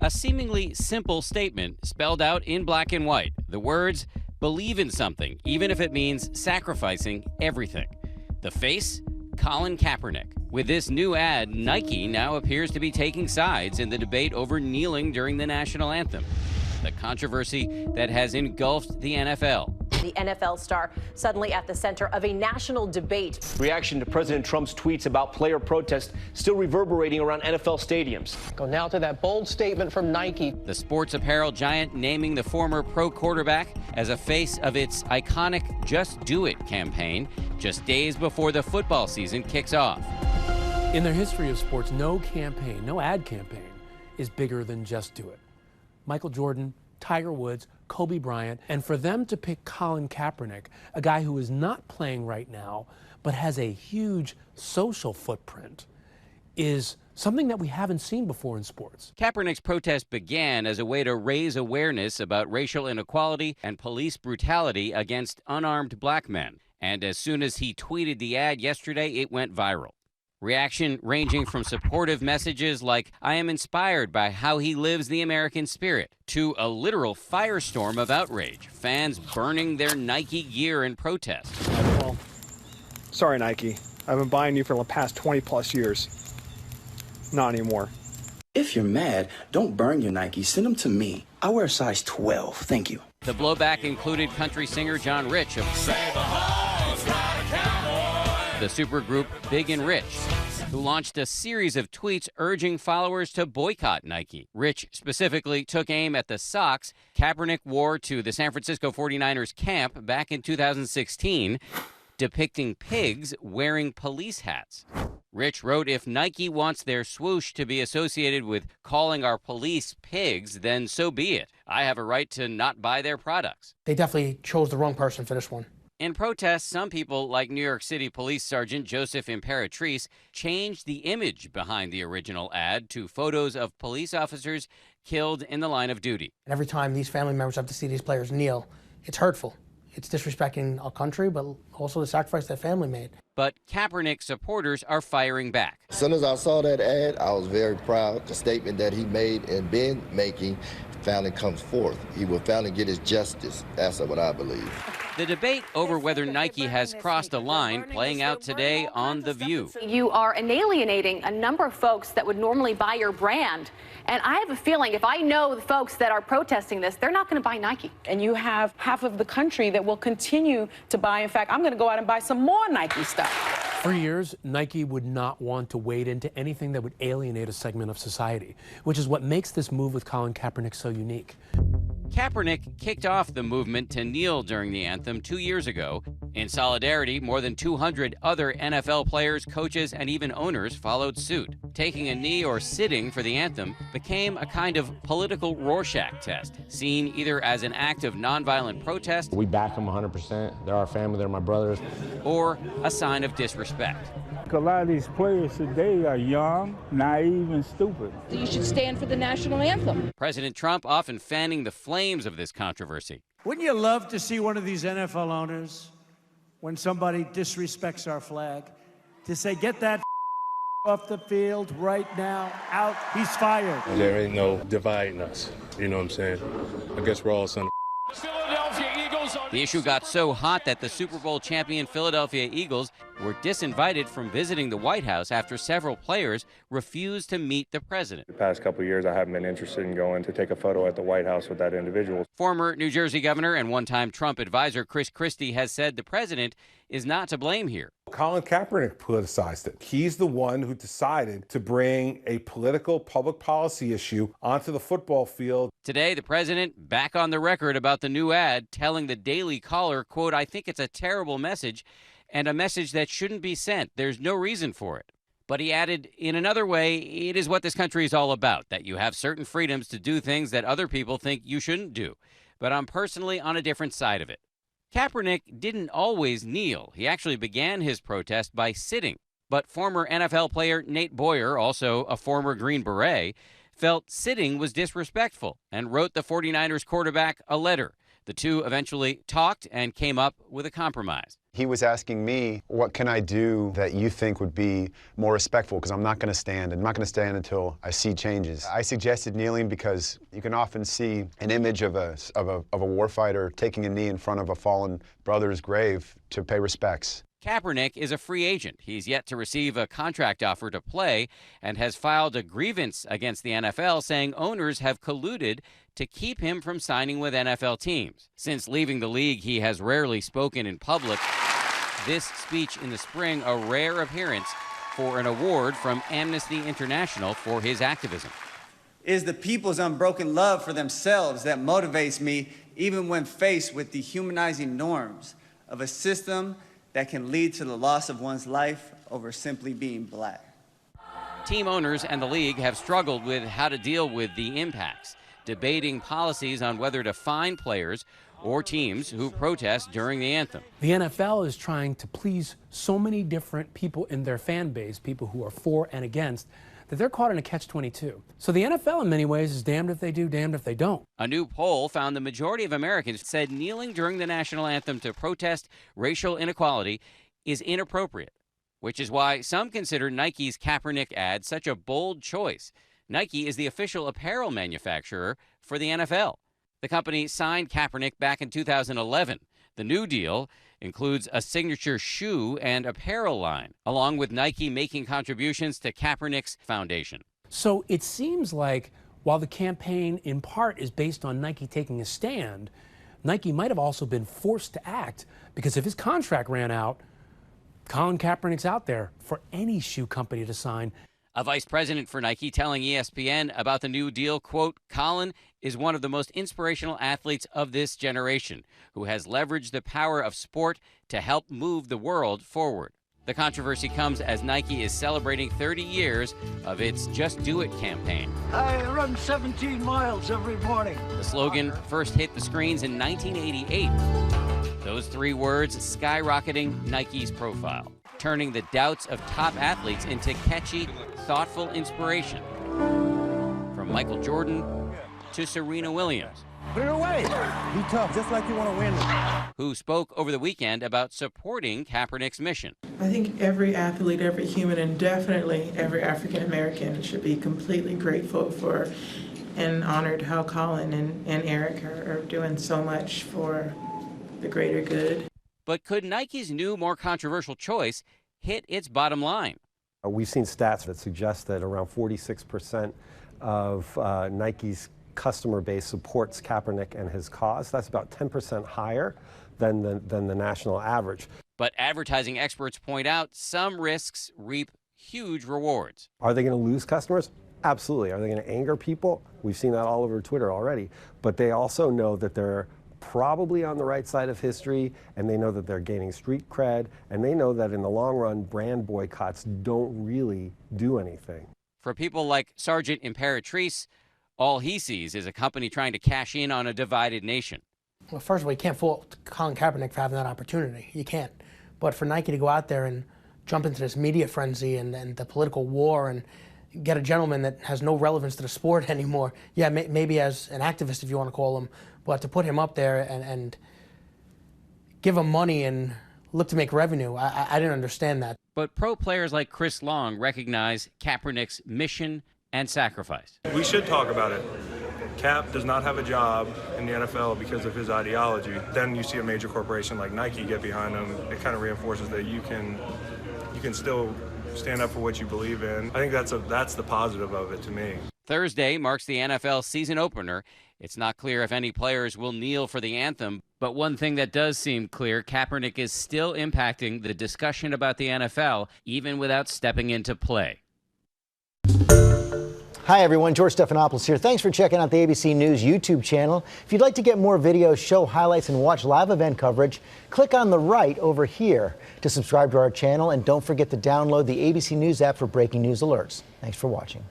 A seemingly simple statement spelled out in black and white. The words, believe in something, even if it means sacrificing everything. The face, Colin Kaepernick. With this new ad, Nike now appears to be taking sides in the debate over kneeling during the national anthem. The controversy that has engulfed the NFL. The NFL star suddenly at the center of a national debate. Reaction to President Trump's tweets about player protest still reverberating around NFL stadiums. Go now to that bold statement from Nike. The sports apparel giant naming the former pro quarterback as a face of its iconic Just Do It campaign just days before the football season kicks off. In the history of sports, no campaign, no ad campaign is bigger than Just Do It. Michael Jordan, Tiger Woods, Kobe Bryant, and for them to pick Colin Kaepernick, a guy who is not playing right now, but has a huge social footprint, is something that we haven't seen before in sports. Kaepernick's protest began as a way to raise awareness about racial inequality and police brutality against unarmed black men. And as soon as he tweeted the ad yesterday, it went viral. Reaction ranging from supportive messages like, I am inspired by how he lives the American spirit, to a literal firestorm of outrage, fans burning their Nike gear in protest. Well, sorry, Nike. I've been buying you for the past 20 plus years. Not anymore. If you're mad, don't burn your Nikes. Send them to me. I wear a size 12. Thank you. The blowback included country singer John Rich of the supergroup Big and Rich, who launched a series of tweets urging followers to boycott Nike. Rich specifically took aim at the socks Kaepernick wore to the San Francisco 49ers camp back in 2016, depicting pigs wearing police hats. Rich wrote, if Nike wants their swoosh to be associated with calling our police pigs, then so be it. I have a right to not buy their products. They definitely chose the wrong person for this one. In protest, some people, like New York City Police Sergeant Joseph Imperatrice, changed the image behind the original ad to photos of police officers killed in the line of duty. And every time these family members have to see these players kneel, it's hurtful. It's disrespecting our country, but also the sacrifice that family made. But Kaepernick supporters are firing back. As soon as I saw that ad, I was very proud. The statement that he made and been making finally comes forth. He will finally get his justice. That's what I believe. The debate over whether Nike has crossed a line playing out today on The View. You are alienating a number of folks that would normally buy your brand. And I have a feeling if I know the folks that are protesting this, they're not going to buy Nike. And you have half of the country that will continue to buy. In fact, I'm going to go out and buy some more Nike stuff. For years, Nike would not want to wade into anything that would alienate a segment of society, which is what makes this move with Colin Kaepernick so unique. Kaepernick kicked off the movement to kneel during the anthem 2 years ago. In solidarity, more than 200 other NFL players, coaches, and even owners followed suit. Taking a knee or sitting for the anthem became a kind of political Rorschach test, seen either as an act of nonviolent protest. We back them 100%. They're our family, they're my brothers. Or a sign of disrespect. A lot of these players today are young, naive, and stupid. You should stand for the national anthem. President Trump often fanning the flames of this controversy. Wouldn't you love to see one of these NFL owners, when somebody disrespects our flag, to say, get that off the field right now, out, he's fired. There ain't no dividing us, you know what I'm saying? I guess we're all son of The issue got so hot that the Super Bowl champion Philadelphia Eagles were disinvited from visiting the White House after several players refused to meet the president. The past couple of years, I haven't been interested in going to take a photo at the White House with that individual. Former New Jersey governor and one-time Trump advisor Chris Christie has said the president is not to blame here. Colin Kaepernick politicized it. He's the one who decided to bring a political public policy issue onto the football field. Today, the president back on the record about the new ad, telling the Daily Caller, quote, I think it's a terrible message and a message that shouldn't be sent. There's no reason for it. But he added, in another way, it is what this country is all about, that you have certain freedoms to do things that other people think you shouldn't do. But I'm personally on a different side of it. Kaepernick didn't always kneel. He actually began his protest by sitting. But former NFL player Nate Boyer, also a former Green Beret, felt sitting was disrespectful and wrote the 49ers quarterback a letter. The two eventually talked and came up with a compromise. He was asking me, what can I do that you think would be more respectful? Because I'm not going to stand. I'm not going to stand until I see changes. I suggested kneeling because you can often see an image of a warfighter taking a knee in front of a fallen brother's grave to pay respects. Kaepernick is a free agent. He's yet to receive a contract offer to play and has filed a grievance against the NFL saying owners have colluded to keep him from signing with NFL teams. Since leaving the league, he has rarely spoken in public. This speech in the spring, a rare appearance for an award from Amnesty International for his activism. It is the people's unbroken love for themselves that motivates me even when faced with dehumanizing norms of a system that can lead to the loss of one's life over simply being black. Team owners and the league have struggled with how to deal with the impacts, debating policies on whether to fine players or teams who protest during the anthem. The NFL is trying to please so many different people in their fan base, people who are for and against, that they're caught in a catch-22. So the NFL in many ways is damned if they do, damned if they don't. A new poll found the majority of Americans said kneeling during the national anthem to protest racial inequality is inappropriate, which is why some consider Nike's Kaepernick ad such a bold choice. Nike is the official apparel manufacturer for the NFL. The company signed Kaepernick back in 2011. The new deal includes a signature shoe and apparel line, along with Nike making contributions to Kaepernick's foundation. So it seems like while the campaign in part is based on Nike taking a stand, Nike might have also been forced to act because if his contract ran out, Colin Kaepernick's out there for any shoe company to sign. A vice president for Nike telling ESPN about the new deal, quote, Colin is one of the most inspirational athletes of this generation who has leveraged the power of sport to help move the world forward. The controversy comes as Nike is celebrating 30 years of its Just Do It campaign. I run 17 miles every morning. The slogan first hit the screens in 1988. Those three words skyrocketing Nike's profile, turning the doubts of top athletes into catchy, thoughtful inspiration. From Michael Jordan to Serena Williams. Put it away. Be tough, just like you want to win. Who spoke over the weekend about supporting Kaepernick's mission. I think every athlete, every human, and definitely every African American should be completely grateful for and honored how Colin and Eric are doing so much for the greater good. But could Nike's new, more controversial choice hit its bottom line? We've seen stats that suggest that around 46% of Nike's customer base supports Kaepernick and his cause. That's about 10% higher than the national average. But advertising experts point out some risks reap huge rewards. Are they going to lose customers? Absolutely. Are they going to anger people? We've seen that all over Twitter already. But they also know that they're probably on the right side of history, and they know that they're gaining street cred, and they know that in the long run, brand boycotts don't really do anything. For people like Sergeant Imperatrice, all he sees is a company trying to cash in on a divided nation. Well, first of all, you can't fault Colin Kaepernick for having that opportunity. You can't. But for Nike to go out there and jump into this media frenzy and the political war and get a gentleman that has no relevance to the sport anymore, yeah, maybe as an activist, if you want to call him, but to put him up there and give him money and look to make revenue, I didn't understand that. But pro players like Chris Long recognize Kaepernick's mission and sacrifice. We should talk about it. Cap does not have a job in the NFL because of his ideology. Then you see a major corporation like Nike get behind him. It kind of reinforces that you can still stand up for what you believe in. I think that's the positive of it to me. Thursday marks the NFL season opener. It's not clear if any players will kneel for the anthem, but one thing that does seem clear, Kaepernick is still impacting the discussion about the NFL, even without stepping into play. Hi everyone, George Stephanopoulos here. Thanks for checking out the ABC News YouTube channel. If you'd like to get more videos, show highlights, and watch live event coverage, click on the right over here to subscribe to our channel, and don't forget to download the ABC News app for breaking news alerts. Thanks for watching.